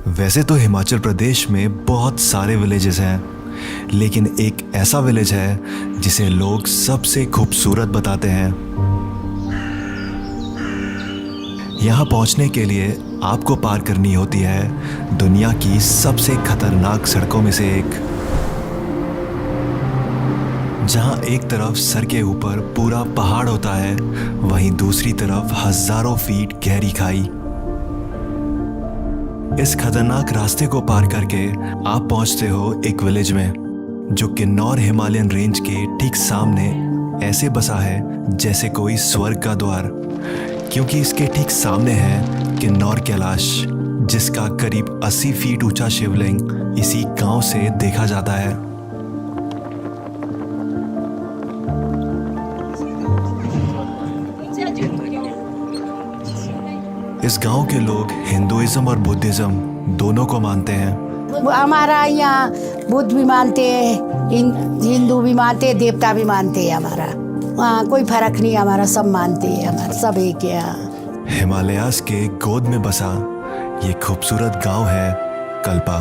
वैसे तो हिमाचल प्रदेश में बहुत सारे विलेजेस हैं, लेकिन एक ऐसा विलेज है जिसे लोग सबसे खूबसूरत बताते हैं। यहाँ पहुँचने के लिए आपको पार करनी होती है दुनिया की सबसे खतरनाक सड़कों में से एक, जहाँ एक तरफ सर के ऊपर पूरा पहाड़ होता है, वहीं दूसरी तरफ हजारों फीट गहरी खाई। इस खतरनाक रास्ते को पार करके आप पहुंचते हो एक विलेज में, जो किन्नौर हिमालयन रेंज के ठीक सामने ऐसे बसा है जैसे कोई स्वर्ग का द्वार, क्योंकि इसके ठीक सामने है किन्नौर कैलाश, जिसका करीब 80 फीट ऊंचा शिवलिंग इसी गांव से देखा जाता है। इस गांव के लोग हिंदुइज्म और बुद्धिज्म दोनों को मानते हैं। हमारा यहाँ बुद्ध भी मानते हैं, हिंदू भी मानते हैं, देवता भी मानते हैं। हमारा वहाँ कोई फर्क नहीं, हमारा सब मानते हैं, हमारा सब एक है। यहाँ हिमालयास के गोद में बसा ये खूबसूरत गांव है कल्पा।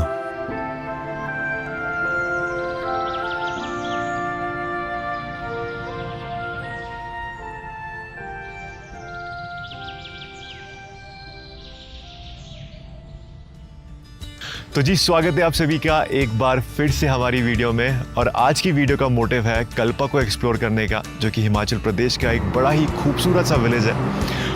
तो जी, स्वागत है आप सभी का एक बार फिर से हमारी वीडियो में। और आज की वीडियो का मोटिव है कल्पा को एक्सप्लोर करने का, जो कि हिमाचल प्रदेश का एक बड़ा ही खूबसूरत सा विलेज है।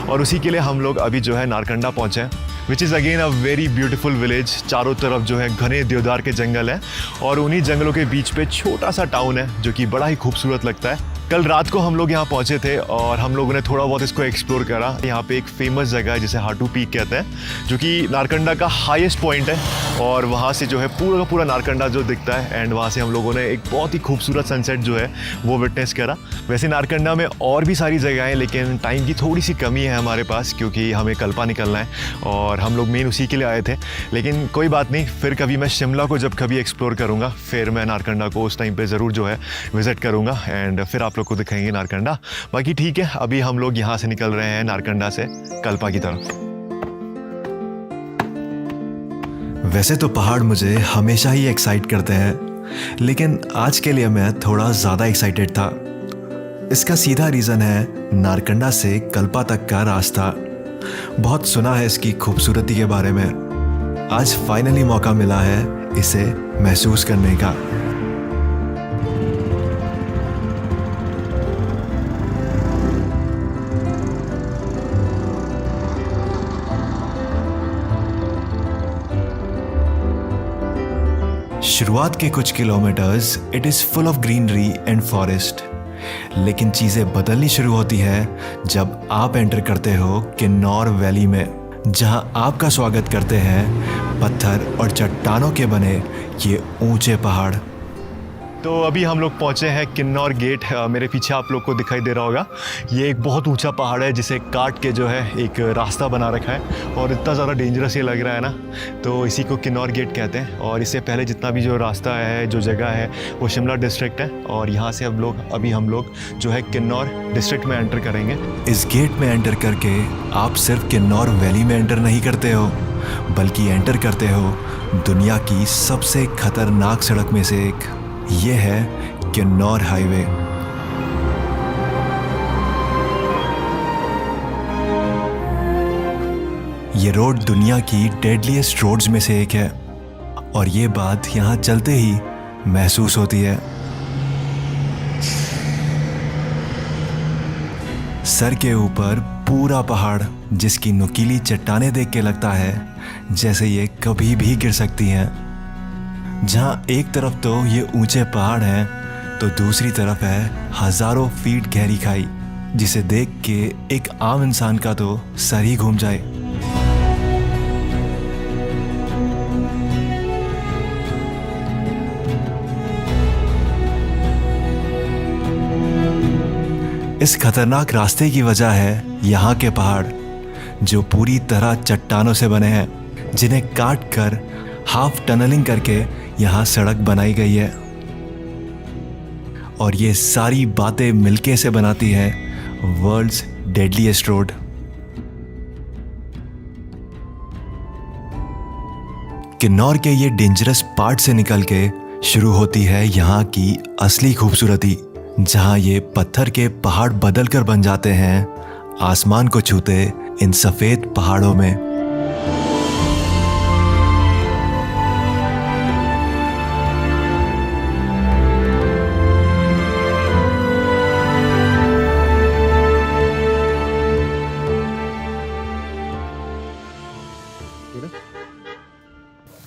और उसी के लिए हम लोग अभी जो है नारकंडा पहुंचे हैं, which is again a very beautiful village. चारों तरफ जो है घने देवदार के जंगल हैं और उन्हीं जंगलों के बीच पे छोटा सा टाउन है जो कि बड़ा ही खूबसूरत लगता है। कल रात को हम लोग यहाँ पहुँचे थे और हम लोगों ने थोड़ा बहुत इसको एक्सप्लोर करा। यहाँ पे एक फेमस जगह है जिसे हाटू पीक कहते हैं, जो कि नारकंडा का हाईएस्ट पॉइंट है। और वहाँ से जो है पूरा का पूरा नारकंडा जो दिखता है, एंड वहाँ से हम लोगों ने एक बहुत ही खूबसूरत सनसेट जो है वो विटनेस करा। वैसे नारकंडा में और भी सारी जगह हैं, लेकिन टाइम की थोड़ी सी कमी है हमारे पास, क्योंकि हमें कल्पा निकलना है और हम लोग मेन उसी के लिए आए थे। लेकिन कोई बात नहीं, फिर कभी मैं शिमला को जब कभी एक्सप्लोर करूँगा, फिर मैं नारकंडा को उस टाइम पर ज़रूर जो है विज़िट करूँगा एंड फिर आप लोग को दिखाएंगे नारकंडा। बाकी ठीक है, अभी हम लोग यहाँ से निकल रहे हैं नारकंडा से कल्पा की तरफ। वैसे तो पहाड़ मुझे हमेशा ही एक्साइट करते हैं, लेकिन आज के लिए मैं थोड़ा ज़्यादा एक्साइटेड था। इसका सीधा रीज़न है नारकंडा से कल्पा तक का रास्ता। बहुत सुना है इसकी खूबसूरती के बारे में, आज फाइनली मौका मिला है इसे महसूस करने का। शुरुआत के कुछ kilometres it is full of greenery and forest, लेकिन चीज़ें बदलनी शुरू होती है जब आप एंटर करते हो किन्नौर वैली में, जहां आपका स्वागत करते हैं पत्थर और चट्टानों के बने ये ऊंचे पहाड़। तो अभी हम लोग पहुँचे हैं किन्नौर गेट। मेरे पीछे आप लोग को दिखाई दे रहा होगा, ये एक बहुत ऊंचा पहाड़ है जिसे काट के जो है एक रास्ता बना रखा है, और इतना ज़्यादा डेंजरस ये लग रहा है ना, तो इसी को किन्नौर गेट कहते हैं। और इससे पहले जितना भी जो रास्ता है, जो जगह है, वो शिमला डिस्ट्रिक्ट है, और यहाँ से अभी हम लोग जो है किन्नौर डिस्ट्रिक्ट में एंटर करेंगे। इस गेट में एंटर करके आप सिर्फ किन्नौर वैली में एंटर नहीं करते हो, बल्कि एंटर करते हो दुनिया की सबसे खतरनाक सड़क में से एक। ये है किन्नौर हाईवे। ये रोड दुनिया की डेडलीस्ट रोड्स में से एक है, और ये बात यहाँ चलते ही महसूस होती है। सर के ऊपर पूरा पहाड़, जिसकी नुकीली चट्टानें देख के लगता है जैसे ये कभी भी गिर सकती हैं। जहाँ एक तरफ तो ये ऊंचे पहाड़ हैं, तो दूसरी तरफ है हजारों फीट गहरी खाई, जिसे देख के एक आम इंसान का तो सर ही घूम जाए। इस खतरनाक रास्ते की वजह है यहाँ के पहाड़, जो पूरी तरह चट्टानों से बने हैं, जिन्हें काट कर हाफ टनलिंग करके यहाँ सड़क बनाई गई है। और ये सारी बातें मिलके से बनाती है वर्ल्ड्स डेडलीस्ट रोड। किन्नौर के ये डेंजरस पार्ट से निकल के शुरू होती है यहाँ की असली खूबसूरती, जहाँ ये पत्थर के पहाड़ बदल कर बन जाते हैं आसमान को छूते इन सफेद पहाड़ों में।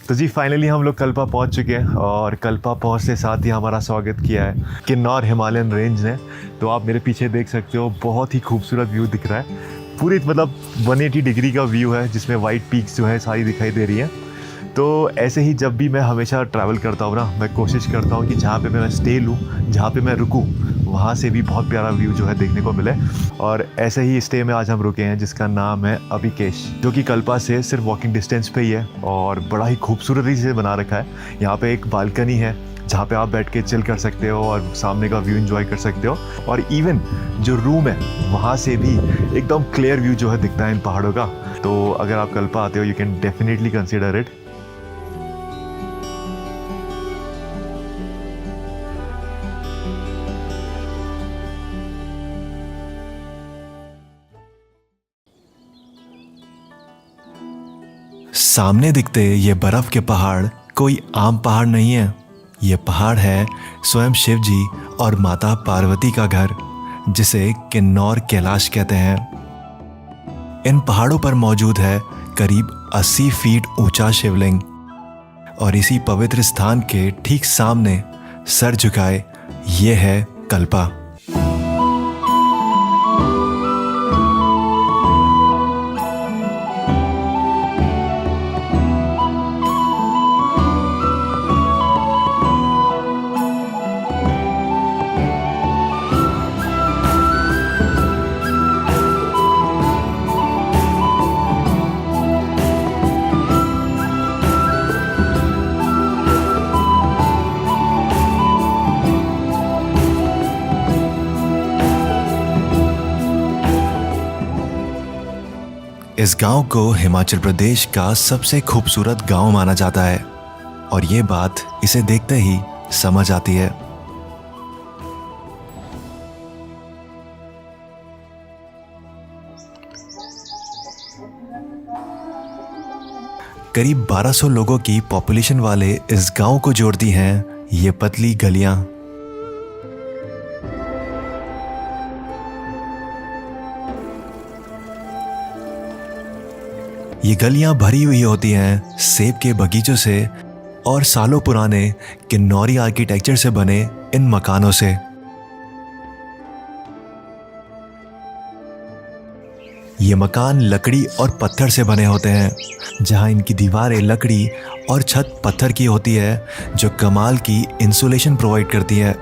तो जी फाइनली हम लोग कल्पा पहुंच चुके हैं और कल्पा पहुंचते साथ ही हमारा स्वागत किया है किन्नौर हिमालयन रेंज ने। तो आप मेरे पीछे देख सकते हो, बहुत ही खूबसूरत व्यू दिख रहा है। पूरी मतलब 180 डिग्री का व्यू है जिसमें वाइट पीक्स जो है सारी दिखाई दे रही है। तो ऐसे ही जब भी मैं हमेशा ट्रैवल करता हूँ ना, मैं कोशिश करता हूँ कि जहाँ पे मैं स्टे लूँ, जहाँ पे मैं रुकूँ, वहाँ से भी बहुत प्यारा व्यू जो है देखने को मिले। और ऐसे ही स्टे में आज हम रुके हैं जिसका नाम है अभिकेश, जो कि कल्पा से सिर्फ वॉकिंग डिस्टेंस पे ही है और बड़ा ही खूबसूरती से बना रखा है। यहाँ पे एक बालकनी है जहाँ पे आप बैठ के चिल कर सकते हो और सामने का व्यू एंजॉय कर सकते हो। और इवन जो रूम है वहाँ से भी एकदम क्लियर व्यू जो है दिखता है इन पहाड़ों का। तो अगर आप कल्पा आते हो, you can definitely consider it. सामने दिखते ये बर्फ के पहाड़ कोई आम पहाड़ नहीं है। ये पहाड़ है स्वयं शिव जी और माता पार्वती का घर, जिसे किन्नौर कैलाश कहते हैं। इन पहाड़ों पर मौजूद है करीब 80 फीट ऊंचा शिवलिंग और इसी पवित्र स्थान के ठीक सामने सर झुकाए ये है कल्पा। इस गांव को हिमाचल प्रदेश का सबसे खूबसूरत गांव माना जाता है और ये बात इसे देखते ही समझ आती है। करीब 1200 लोगों की पॉपुलेशन वाले इस गांव को जोड़ती हैं ये पतली गलियां। ये गलियां भरी हुई होती हैं सेब के बगीचों से और सालों पुराने किन्नौरी आर्किटेक्चर से बने इन मकानों से। ये मकान लकड़ी और पत्थर से बने होते हैं, जहां इनकी दीवारें लकड़ी और छत पत्थर की होती है, जो कमाल की इंसुलेशन प्रोवाइड करती है,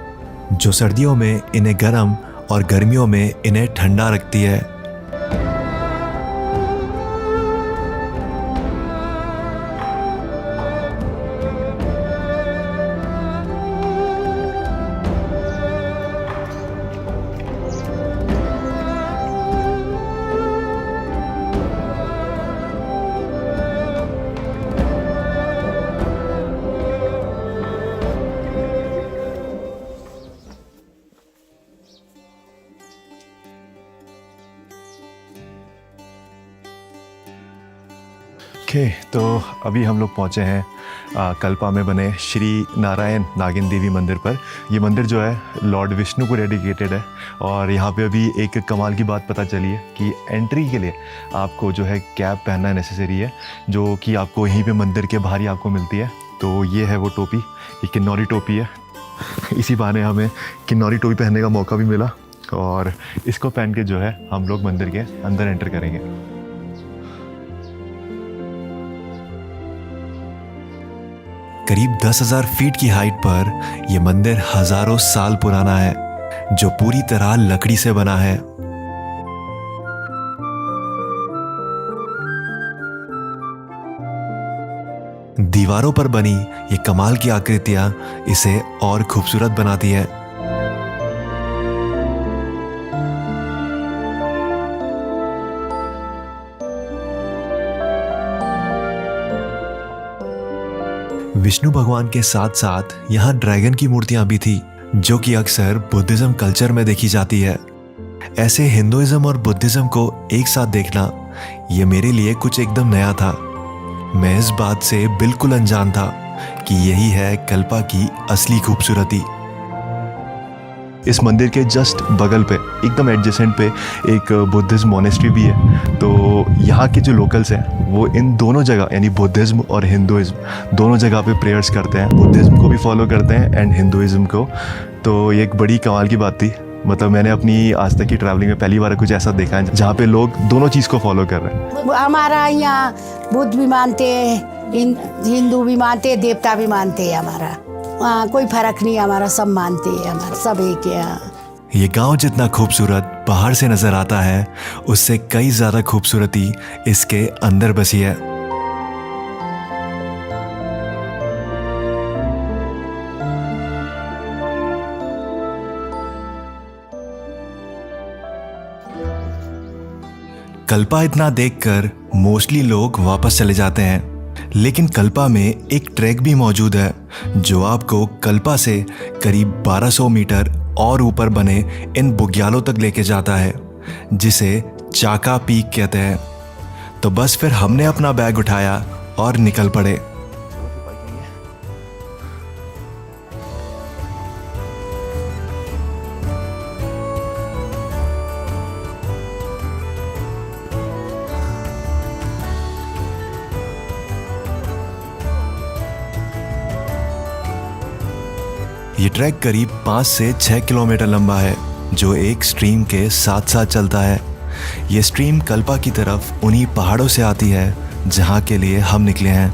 जो सर्दियों में इन्हें गर्म और गर्मियों में इन्हें ठंडा रखती है। ओके, तो अभी हम लोग पहुंचे हैं कल्पा में बने श्री नारायण नागिन देवी मंदिर पर। ये मंदिर जो है लॉर्ड विष्णु को डेडिकेटेड है और यहाँ पे अभी एक कमाल की बात पता चली है कि एंट्री के लिए आपको जो है कैप पहनना नेसेसरी है, जो कि आपको यहीं पे मंदिर के बाहर ही आपको मिलती है। तो ये है वो टोपी, ये किन्नौरी टोपी है। इसी बहाने हमें किन्नौरी टोपी पहनने का मौका भी मिला और इसको पहन के जो है हम लोग मंदिर के अंदर एंटर करेंगे। करीब 10,000 फीट की हाइट पर यह मंदिर हजारों साल पुराना है, जो पूरी तरह लकड़ी से बना है। दीवारों पर बनी ये कमाल की आकृतियां इसे और खूबसूरत बनाती है। विष्णु भगवान के साथ साथ यहाँ ड्रैगन की मूर्तियां भी थी, जो कि अक्सर बुद्धिज्म कल्चर में देखी जाती है। ऐसे हिंदुइज्म और बुद्धिज्म को एक साथ देखना ये मेरे लिए कुछ एकदम नया था। मैं इस बात से बिल्कुल अनजान था कि यही है कल्पा की असली खूबसूरती। इस मंदिर के जस्ट बगल पे एकदम एडजेसेंट पे एक बुद्धिज्म मोनेस्ट्री भी है। तो यहाँ के जो लोकल्स हैं वो इन दोनों जगह यानी बुद्धिज्म और हिंदुइज्म दोनों जगह पे प्रेयर्स करते हैं। बुद्धिज्म को भी फॉलो करते हैं एंड हिंदुइज्म को। तो ये एक बड़ी कमाल की बात थी। मतलब मैंने अपनी आज तक की ट्रैवलिंग में पहली बार कुछ ऐसा देखा है जहाँ पे लोग दोनों चीज़ को फॉलो कर रहे हैं। हमारा यहाँ बुद्ध भी मानते हैं, हिंदू भी मानते हैं, देवता भी मानते हैं। हमारा वहाँ कोई फर्क नहीं, हमारा सब मानते हैं, हमारा सब एक है। यहाँ ये गांव जितना खूबसूरत पहाड़ से नजर आता है, उससे कई ज्यादा खूबसूरती इसके अंदर बसी है। कल्पा इतना देखकर मोस्टली लोग वापस चले जाते हैं, लेकिन कल्पा में एक ट्रैक भी मौजूद है जो आपको कल्पा से करीब 1200 मीटर और ऊपर बने इन बुग्यालों तक लेके जाता है, जिसे चाका पीक कहते हैं। तो बस फिर हमने अपना बैग उठाया और निकल पड़े। ये ट्रैक करीब 5 से 6 किलोमीटर लंबा है, जो एक स्ट्रीम के साथ साथ चलता है। ये स्ट्रीम कल्पा की तरफ उन्हीं पहाड़ों से आती है जहाँ के लिए हम निकले हैं।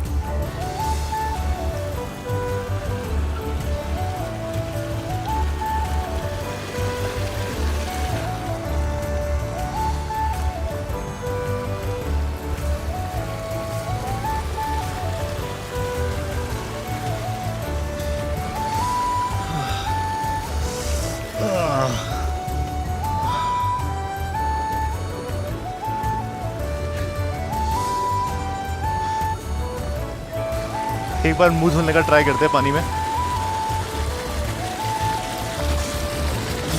एक बार मुंह धुलने का ट्राई करते हैं पानी में।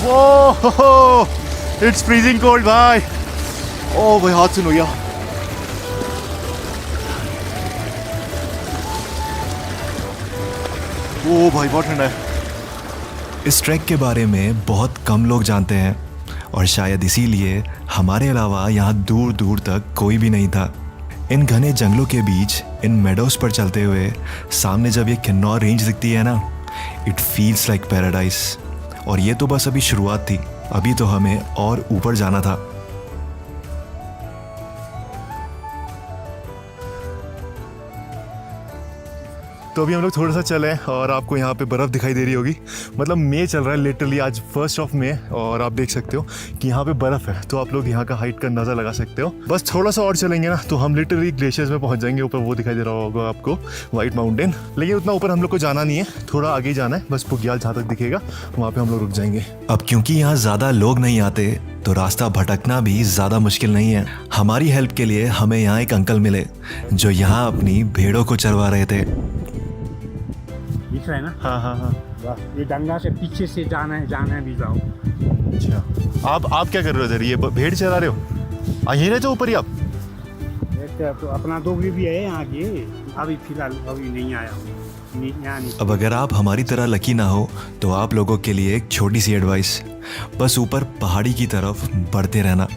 वो इट्स फ्रीजिंग कोल्ड भाई। ओ भाई हाथ सुन हो गया। ओ भाई बहुत ठंडा है। इस ट्रैक के बारे में बहुत कम लोग जानते हैं और शायद इसीलिए हमारे अलावा यहाँ दूर दूर तक कोई भी नहीं था। इन घने जंगलों के बीच इन मेडोज पर चलते हुए सामने जब ये किन्नौर रेंज दिखती है ना, इट फील्स लाइक पैराडाइज। और ये तो बस अभी शुरुआत थी, अभी तो हमें और ऊपर जाना था। तो अभी हम लोग थोड़ा सा चले और आपको यहाँ पे बर्फ़ दिखाई दे रही होगी। मतलब मई चल रहा है लिटरली, आज 1 मई, और आप देख सकते हो कि यहाँ पे बर्फ़ है। तो आप लोग यहाँ का हाइट का अंदाज़ा लगा सकते हो। बस थोड़ा सा और चलेंगे ना तो हम लिटरली ग्लेशियर्स में पहुँच जाएंगे। ऊपर वो दिखाई दे रहा होगा आपको, वाइट माउंटेन। लेकिन उतना ऊपर हम लोग को जाना नहीं है, थोड़ा आगे जाना है। बस बुग्याल जहाँ तक दिखेगा वहाँ पर हम लोग रुक जाएंगे। अब क्योंकि यहाँ ज़्यादा लोग नहीं आते तो रास्ता भटकना भी ज़्यादा मुश्किल नहीं है। हमारी हेल्प के लिए हमें यहाँ एक अंकल मिले जो यहाँ अपनी भेड़ों को चरवा रहे थे। दिख रहा है ना? हाँ हाँ हाँ। बस ये डंगा से पीछे से जाना है भी जाओ। अच्छा, आप क्या कर रहे हो इधर? ये भेड़ चरा रहे हो? यहीं रहते हो ऊपर ही आप? तो अपना डोगरी भी है यहाँ की, अभी फिलहाल अभी नहीं आया हूँ। अब अगर आप हमारी तरह लकी ना हो तो आप लोगों के लिए एक छोटी सी एडवाइस, बस ऊपर पहाड़ी की तरफ बढ़ते रहना।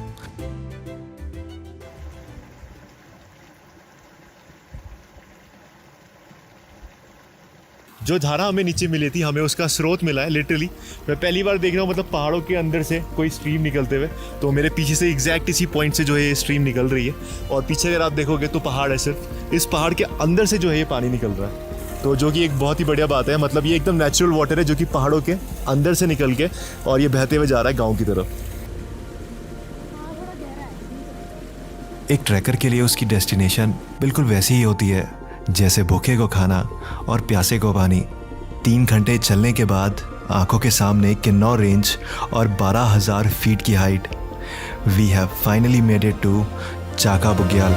जो धारा हमें नीचे मिली थी, हमें उसका स्रोत मिला है लिटरली। मैं पहली बार देख रहा हूँ, मतलब पहाड़ों के अंदर से कोई स्ट्रीम निकलते हुए। तो मेरे पीछे से एग्जैक्ट इसी पॉइंट से जो है ये स्ट्रीम निकल रही है। और पीछे अगर आप देखोगे तो पहाड़ है, सिर्फ इस पहाड़ के अंदर से जो है ये पानी निकल रहा है। तो जो कि एक बहुत ही बढ़िया बात है। मतलब ये एकदम नेचुरल वाटर है जो कि पहाड़ों के अंदर से निकल के और ये बहते हुए जा रहा है गाँव की तरफ। एक ट्रैकर के लिए उसकी डेस्टिनेशन बिल्कुल वैसी ही होती है जैसे भूखे को खाना और प्यासे को पानी। 3 घंटे चलने के बाद आंखों के सामने किन्नौर रेंज और 12,000 फीट की height. We have finally made it to Chaka Bugyal.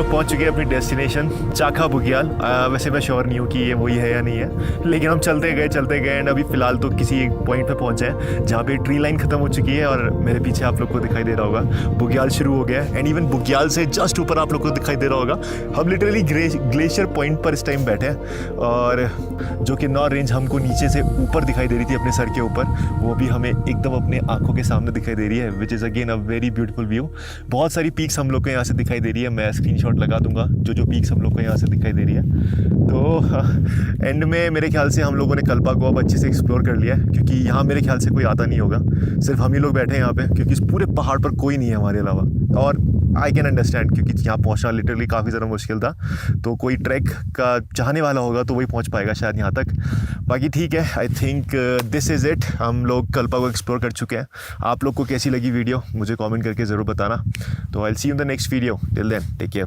लोग पहुंच चुके हैं अपनी डेस्टिनेशन चाखा बुग्याल। वैसे मैं श्योर नहीं हूँ कि ये वही है या नहीं है, लेकिन हम चलते गए एंड अभी फ़िलहाल तो किसी एक पॉइंट पे पहुंचे हैं जहाँ पे ट्री लाइन ख़त्म हो चुकी है और मेरे पीछे आप लोग को दिखाई दे रहा होगा बुग्याल शुरू हो गया है। एंड इवन बुग्याल से जस्ट ऊपर आप लोग को दिखाई दे रहा होगा हम लिटरली ग्लेशियर पॉइंट पर इस टाइम बैठे हैं, और जो किन्नौर रेंज हमको नीचे से ऊपर दिखाई दे रही थी अपने सर के ऊपर, वो भी हमें एकदम अपने आंखों के सामने दिखाई दे रही है, which is again a very beautiful view. बहुत सारी पीक्स हम लोग को यहाँ से दिखाई दे रही है, मैं स्क्रीनशॉट लगा दूंगा जो पीक्स हम लोग को यहाँ से दिखाई दे रही है। तो एंड में मेरे ख्याल से हम लोगों ने कल्पा को अब अच्छे से एक्सप्लोर कर लिया है, क्योंकि यहाँ मेरे ख्याल से कोई आता नहीं होगा, सिर्फ हम ही लोग बैठे हैं यहाँ पे, क्योंकि इस पूरे पहाड़ पर कोई नहीं है हमारे अलावा। और आई कैन अंडरस्टैंड, क्योंकि यहाँ पहुँचना लिटरली काफ़ी ज़्यादा मुश्किल था, तो कोई ट्रैक का चाहने वाला होगा तो वही पहुँच पाएगा शायद यहाँ तक। बाकी ठीक है, I think this is it, हम लोग कल्पा को एक्सप्लोर कर चुके हैं। आप लोग को कैसी लगी वीडियो मुझे कमेंट करके ज़रूर बताना। तो I will see you in the next video, till then take care.